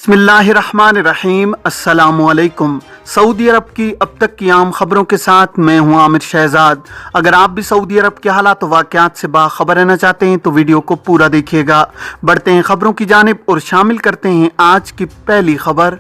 बिस्मिल्लाहिर्रहमानिर्रहीम। अस्सलामुअलैकुम। सऊदी अरब की अब तक की आम खबरों के साथ मैं हूं आमिर शहजाद। अगर आप भी सऊदी अरब के हालात वाक़यात से बाखबर रहना चाहते हैं तो वीडियो को पूरा देखिएगा। बढ़ते हैं खबरों की जानिब और शामिल करते हैं आज की पहली खबर।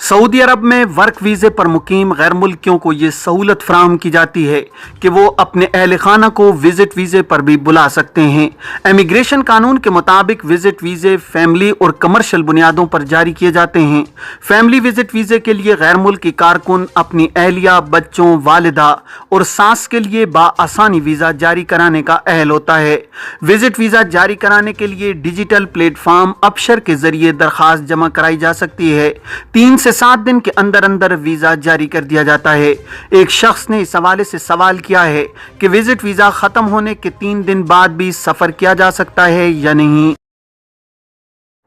सऊदी अरब में वर्क वीज़े पर मुकीम गैर मुल्कियों को ये सहूलत फराहम की जाती है कि वो अपने अहल खाना को विजिट वीज़े पर भी बुला सकते हैं। इमिग्रेशन कानून के मुताबिक विजिट वीज़े फैमिली और कमर्शियल बुनियादों पर जारी किए जाते हैं। फैमिली विजिट वीज़े के लिए गैर मुल्की कारकुन अपनी अहलिया, बच्चों, वालिदा और सास के लिए बाआसानी वीज़ा जारी कराने का अहल होता है। विजिट वीज़ा जारी कराने के लिए डिजिटल प्लेटफॉर्म अबशर के जरिए दरख्वास्त जमा कराई जा सकती है। 3 से 7 दिन के अंदर अंदर वीजा जारी कर दिया जाता है। एक शख्स ने इस हवाले से सवाल किया है कि विजिट वीजा खत्म होने के 3 दिन बाद भी सफर किया जा सकता है या नहीं।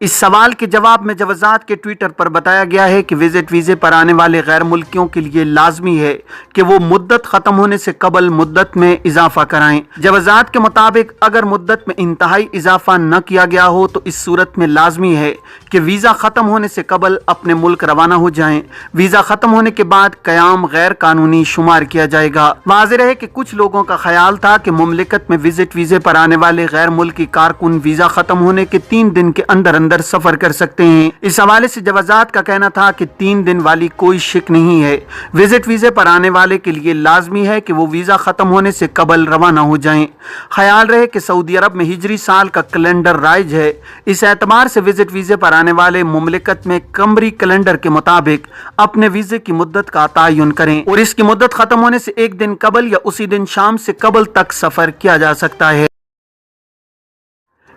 इस सवाल के जवाब में जवाजात के ट्विटर पर बताया गया है कि विजिट वीज़े पर आने वाले गैर मुल्कियों के लिए लाजमी है कि वो मुद्दत ख़त्म होने से कबल मुद्दत में इजाफा कराएं। जवाजात के मुताबिक अगर मुद्दत में इंतहाई इजाफा न किया गया हो तो इस सूरत में लाजमी है कि वीज़ा ख़त्म होने से कबल अपने मुल्क रवाना हो जाएं। वीज़ा ख़त्म होने के बाद क़याम गैर कानूनी शुमार किया जाएगा। वाज़ेह है कि कुछ लोगों का ख्याल था कि मुमलिकत में विजिट वीज़े पर आने वाले गैर मुल्की कारकुन वीज़ा ख़त्म होने के 3 दिन के अंदर सफर कर सकते हैं। इस हवाले से जवाजात का कहना था कि 3 दिन वाली कोई शिक नहीं है। विजिट वीजे पर आने वाले के लिए लाजमी है कि वो वीजा खत्म होने से कबल रवाना हो जाएं। ख्याल रहे कि सऊदी अरब में हिजरी साल का कैलेंडर राइज है। इस एतबार से विजिट वीजे पर आने वाले मुमलिकत में कमरी कैलेंडर के मुताबिक अपने वीजे की मुद्दत का तयन करें और इसकी मुद्दत खत्म होने से 1 दिन कबल या उसी दिन शाम से कबल तक सफर किया जा सकता है।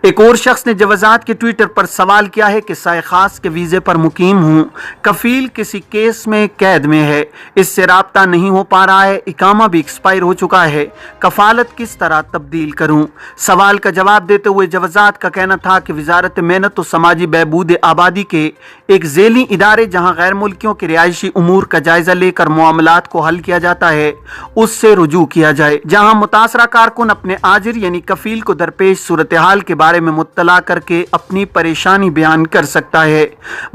एक और शख्स ने जवाजात के ट्विटर पर सवाल किया है कि साए खास के वीज़े पर मुकीम हूँ, कफील किसी केस में कैद में है, इससे राब्ता नहीं हो पा रहा है, इकामा भी एक्सपायर हो चुका है, कफालत किस तरह तब्दील करूँ। सवाल का जवाब देते हुए जवाजात का कहना था कि वजारत मेहनत और समाजी बहबूद आबादी के एक झेली इदारे जहाँ गैर मुल्कियों के रिहायशी उमूर का जायजा लेकर मामलात को हल किया जाता है उससे रुजू किया जाए, जहाँ मुतासरा कारकुन अपने आजिर यानी कफील को दरपेश सूरत हाल के बारे में मुत्तला करके अपनी परेशानी बयान कर सकता है।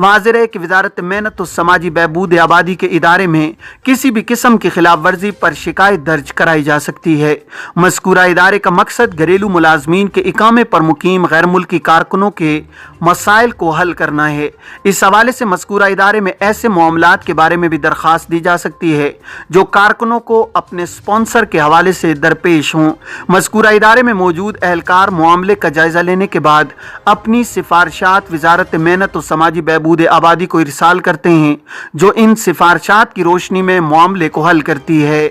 वाज़ेह है कि वजारत मेहनत और समाजी बहबूद आबादी के इदारे में किसी भी किस्म की खिलाफ वर्जी पर शिकायत दर्ज कराई जा सकती है। मज़कूरा इदारे का मकसद घरेलू मुलाजमीन के इकामे पर मुकीम गैर मुल्की कारकुनों के मसाइल को हल करना है। इस हवाले से मज़कूरा इदारे में ऐसे मामलात के बारे में भी दरख्वास्त दी जा सकती है जो कारकुनों को अपने स्पॉन्सर के हवाले से दरपेश हों। मज़कूरा इदारे में मौजूद अहलकार मामले का जायजा लेने के बाद अपनी सिफारिशात वजारत मेहनत और समाजी बहबूद आबादी को इरसाल करते हैं, जो इन सिफारिशात की रोशनी में मामले को हल करती है।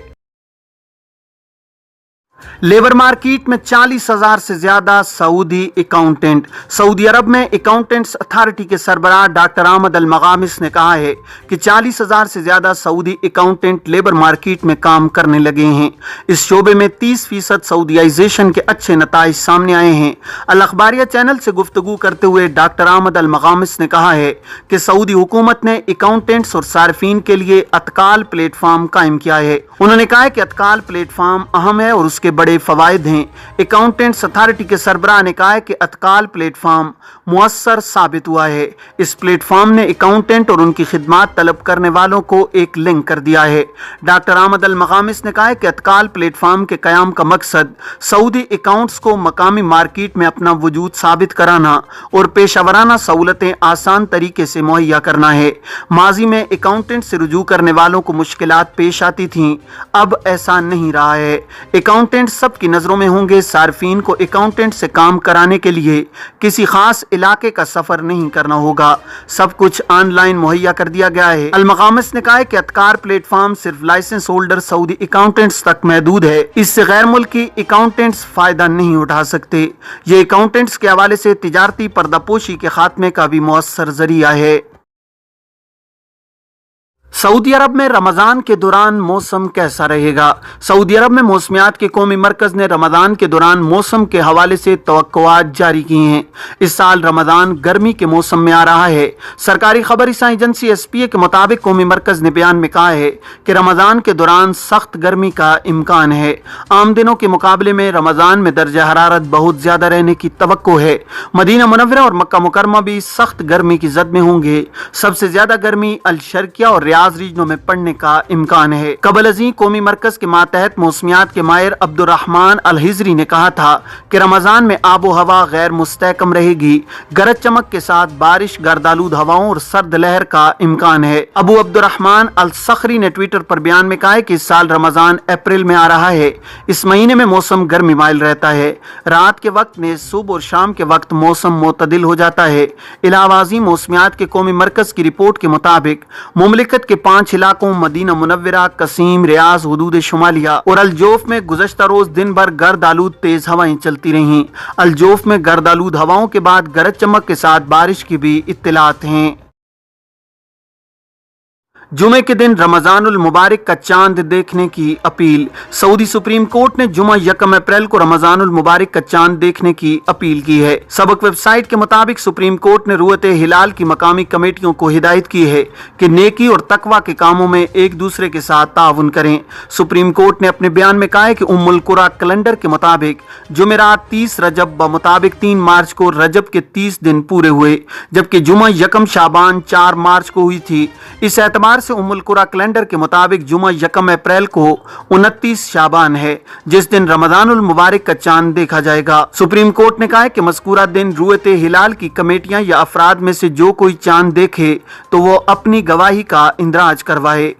लेबर मार्केट में 40,000 से ज्यादा सऊदी अकाउंटेंट। सऊदी अरब में अकाउंटेंट्स अथॉरिटी के सरबराह डॉक्टर अहमद अल मगामिस ने कहा है कि 40,000 से ज्यादा सऊदी अकाउंटेंट लेबर मार्केट में काम करने लगे हैं। इस शोबे में 30% सऊदीयाइजेशन के अच्छे नताइज सामने आए हैं। अल अखबारिया चैनल से गुफ्तगू करते हुए डॉक्टर अहमद अल मगामिस ने कहा है कि सऊदी हुकूमत ने अकाउंटेंट्स और सार्फिन के लिए अतकाल प्लेटफॉर्म कायम किया है। उन्होंने कहा है कि अतकाल प्लेटफॉर्म अहम है और उसके बड़े फवायद हैं। अकाउंटेंट्स अथॉरिटी के सरबराह ने कहा है कि अतकाल प्लेटफॉर्म मुअस्सर साबित हुआ है। इस प्लेटफॉर्म ने अकाउंटेंट और उनकी खिदमात तलब करने वालों को एक लिंक कर दिया है। डॉक्टर अहमद अल मगामिस ने कहा है कि अतकाल प्लेटफॉर्म के कयाम का मकसद सऊदी अकाउंट्स को मकामी मार्केट में अपना वजूद साबित कराना और पेशावराना सहूलतें आसान तरीके से मुहैया करना है। माजी में अकाउंटेंट से रुजू करने वालों को मुश्किलात पेश आती थीं, अब ऐसा नहीं रहा है। अकाउंटेंट सबकी नजरों में होंगे। सार्फिन को अकाउंटेंट से काम कराने के लिए किसी खास इलाके का सफर नहीं करना होगा, सब कुछ ऑनलाइन मुहैया कर दिया गया है। अल मगामिस ने कहा है कि अतकार प्लेटफॉर्म सिर्फ लाइसेंस होल्डर सऊदी अकाउंटेंट्स तक महदूद है, इससे गैर मुल्की अकाउंटेंट्स फायदा नहीं उठा सकते। ये अकाउंटेंट्स के हवाले से तिजारती पर्दापोशी के खात्मे का भी मुअस्सर जरिया है। सऊदी अरब में रमजान के दौरान मौसम कैसा रहेगा? सऊदी अरब में मौसमियात के कौमी मरकज ने रमजान के दौरान मौसम के हवाले से तवक्कुआत जारी की हैं। इस साल रमजान गर्मी के मौसम में आ रहा है। सरकारी खबर एजेंसी SPA के मुताबिक कौमी मरकज ने बयान में कहा है कि रमजान के दौरान सख्त गर्मी का इम्कान है। आम दिनों के मुकाबले में रमजान में दर्जा हरारत बहुत ज्यादा रहने की तवक्को है। मदीना मुनव्वरा और मक्का मुकरमा भी सख्त गर्मी की जद में होंगे। सबसे ज्यादा गर्मी अल शर्किया और रियाज रीजनों में पड़ने का इम्कान है। कबल अज़ीं कौमी मरकज के मातहत मौसमियात के माहिर अब्दुर्रहमान अल हिजरी ने कहा था कि रमजान में आबो हवा गैर मुस्तहकम रहेगी। गरज चमक के साथ बारिश, गर्दालूद हवाओं और सर्द लहर का इम्कान है। अबू अब्दुर्रहमान अल सखरी ने ट्विटर पर बयान में कहा है कि इस साल रमजान अप्रैल में आ रहा है। इस महीने में मौसम गर्मी माइल रहता है। रात के वक्त में सुबह और शाम के वक्त मौसम मोतदिल हो जाता है। इलाहाबादी मौसमियात के कौमी मरकज की रिपोर्ट के मुताबिक मुमलिकत के 5 इलाकों मदीना मुनव्वरा, कसीम, रियाज, हुदूद शुमालिया और अलजोफ में गुज़श्ता रोज दिन भर गर्द आलूद तेज हवाएं चलती रहीं। अलजोफ में गर्द आलूद हवाओं के बाद गरज चमक के साथ बारिश की भी इत्तलात हैं। जुमे के दिन रमजानुल मुबारक का चांद देखने की अपील। सऊदी सुप्रीम कोर्ट ने जुमा 1 अप्रैल को रमजानुल मुबारक का चांद देखने की अपील की है। सबक वेबसाइट के मुताबिक सुप्रीम कोर्ट ने रुयते हिलाल की मकामी कमेटियों को हिदायत की है कि नेकी और तकवा के कामों में एक दूसरे के साथ ताउन करें। सुप्रीम कोर्ट ने अपने बयान में कहा है कि उम्मुल कुरा कैलेंडर के मुताबिक जुमेरात 30 रजब ब मुताबिक 3 मार्च को रजब के 30 दिन पूरे हुए, जबकि जुमा 1 शाबान 4 मार्च को हुई थी। इस एतबार से उम्मुल कुरा कैलेंडर के मुताबिक जुमा 1 अप्रैल को 29 शाबान है, जिस दिन रमजानुल मुबारक का चांद देखा जाएगा। सुप्रीम कोर्ट ने कहा है कि मज़कूरा दिन रुयते हिलाल की कमेटियां या अफराद में से जो कोई चांद देखे तो वो अपनी गवाही का इंदराज करवाए।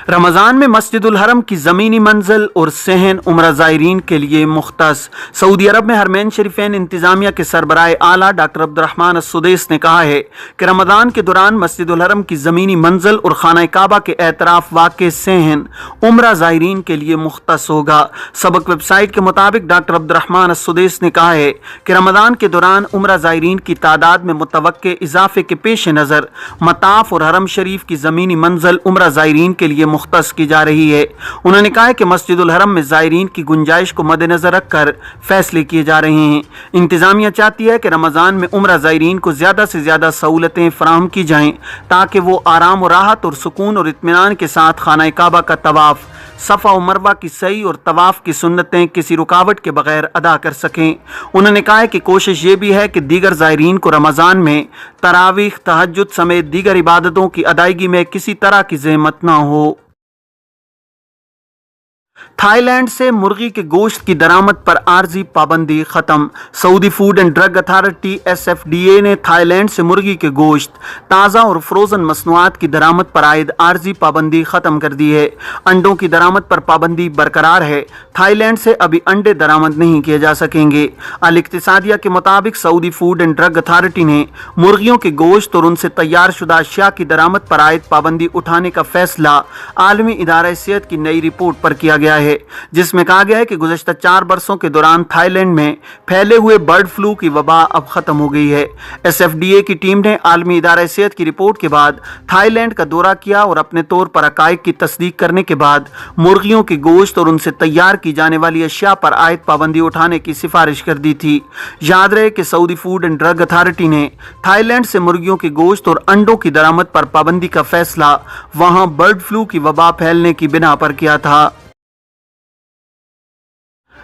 रमजान में मस्जिदुल हरम की ज़मीनी मंजिल और सहन उम्रा ज़ायरीन के लिए मुख्तस। सऊदी अरब में हरमैन शरीफैन इंतज़ामिया के सरबराह आला डॉक्टर अब्दुर्रहमान अस्सुदैस ने कहा है कि रमज़ान के दौरान मस्जिदुल हरम की ज़मीनी मंजिल और खाना काबा के एतराफ वाक़े सहन उम्रा ज़ायरीन के लिए मुख्तस होगा। सबक वेबसाइट के मुताबिक डॉक्टर अब्दुर्रहमान अस्सुदैस ने कहा है कि रमज़ान के दौरान उम्रा ज़ायरीन की तादाद में मुतवक्के इजाफे के पेश नज़र मताफ और हरम शरीफ की ज़मीनी मंजिल उम्रा ज़ायरीन के लिए मुख्तस की जा रही है। उन्होंने कहा कि मस्जिदुल हरम में ज़ायरीन की गुंजाइश को मद्देनजर रखकर फैसले किए जा रहे हैं। इंतजामिया चाहती है कि रमज़ान में उम्रा ज़ायरीन को ज़्यादा से ज़्यादा सहूलतें फराहम की जाएं ताकि वो आराम और राहत और सुकून और इत्मीनान के साथ खाना काबा का तवाफ़, सफ़ा और मरवा की सही और तवाफ़ की सुन्नतें किसी रुकावट के बगैर अदा कर सकें। उन्होंने कहा है कि कोशिश ये भी है कि दीगर ज़ायरीन को रमज़ान में तरावीह, तहज्जुद समेत दीगर इबादतों की अदायगी में किसी तरह की ज़हमत ना हो। थाईलैंड से मुर्गी के गोश्त की दरामद पर आर्जी पाबंदी खत्म। Saudi food and drug authority SFDA ने थाईलैंड से मुर्गी के गोश्त, ताज़ा और फ्रोजन मसनूआत की दरामद पर आयद आर्जी पाबंदी खत्म कर दी है। अंडों की दरामद पर पाबंदी बरकरार है। थाईलैंड से अभी अंडे दरामद नहीं किए जा सकेंगे। अल इक्तिसादिया के मुताबिक Saudi food and drug authority ने मुर्गियों के गोश्त और उनसे तैयार शुदा अशिया की दरामद पर आयद पाबंदी उठाने का फैसला आलमी इदारा सेहत की नई रिपोर्ट पर किया गया है, जिसमें कहा गया है कि गुज़श्ता 4 बरसों के दौरान थाईलैंड में फैले हुए बर्ड फ्लू की वबा अब खत्म हो गई है। SFDA की टीम ने आलमी इदारा सेहत की रिपोर्ट के बाद थाईलैंड का दौरा किया और अपने तौर पर हक़ाइक़ की तस्दीक करने के बाद मुर्गियों के गोश्त और उनसे तैयार की जाने वाली अशिया पर आयद पाबंदी उठाने की सिफारिश कर दी थी। याद रहे कि Saudi food and drug authority ने थाईलैंड से मुर्गियों के गोश्त और अंडों की दरामद पर पाबंदी का फैसला वहां बर्ड फ्लू की वबा फैलने की बिना पर किया था।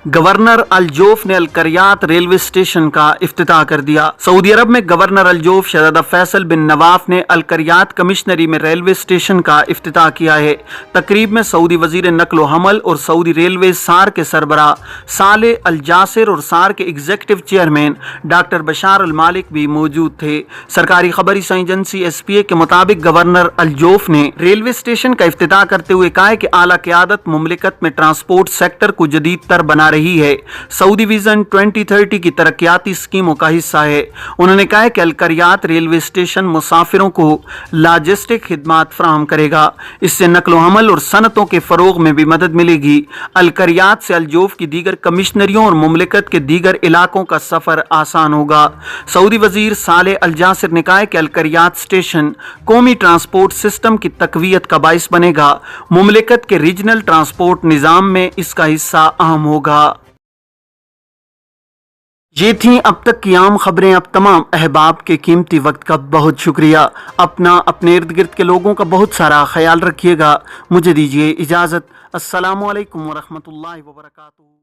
गवर्नर अल-जोफ ने अल-करियात रेलवे स्टेशन का इफ्तिताह कर दिया। सऊदी अरब में गवर्नर अल-जोफ शहजादा फैसल बिन नवाफ ने अल-करियात कमिश्नरी में रेलवे स्टेशन का इफ्तिताह किया है। तकरीब में सऊदी वजीर नकलो हमल और सऊदी रेलवे सार के सरबरा साले अल जासिर और सार के एग्जीक्यूटिव चेयरमैन डॉक्टर बशार अल मालिक भी मौजूद थे। सरकारी खबर एजेंसी SPA के मुताबिक गवर्नर अल-जोफ ने रेलवे स्टेशन का इफ्तिताह करते हुए कहा कि आला क़यादत मुमलिकत में ट्रांसपोर्ट सेक्टर को जदीद तर बना रही है, सऊदी विजन 2030 की तरक्याती स्कीमों का हिस्सा है। उन्होंने कहा कि अलकरियात रेलवे स्टेशन मुसाफिरों को लॉजिस्टिक खिदमात फराहम करेगा। इससे नकलो हमल और सनतों के फरोग में भी मदद मिलेगी। अलकरियात से अलजोफ की दीगर कमिश्नरियों और मुमलिकत के दीगर इलाकों का सफर आसान होगा। सऊदी वजीर साले अल जासिर ने कहा कि अलकरियात स्टेशन कौमी ट्रांसपोर्ट सिस्टम की तकवीयत का बाइस बनेगा। मुमलिकत के रीजनल ट्रांसपोर्ट निज़ाम में इसका हिस्सा अहम होगा। ये थी अब तक की आम खबरें। अब तमाम अहबाब के कीमती वक्त का बहुत शुक्रिया। अपना अपने इर्द गिर्द के लोगों का बहुत सारा ख्याल रखिएगा। मुझे दीजिए इजाज़त। अस्सलामु अलैकुम वरहमतुल्लाहि वबरकातुहू।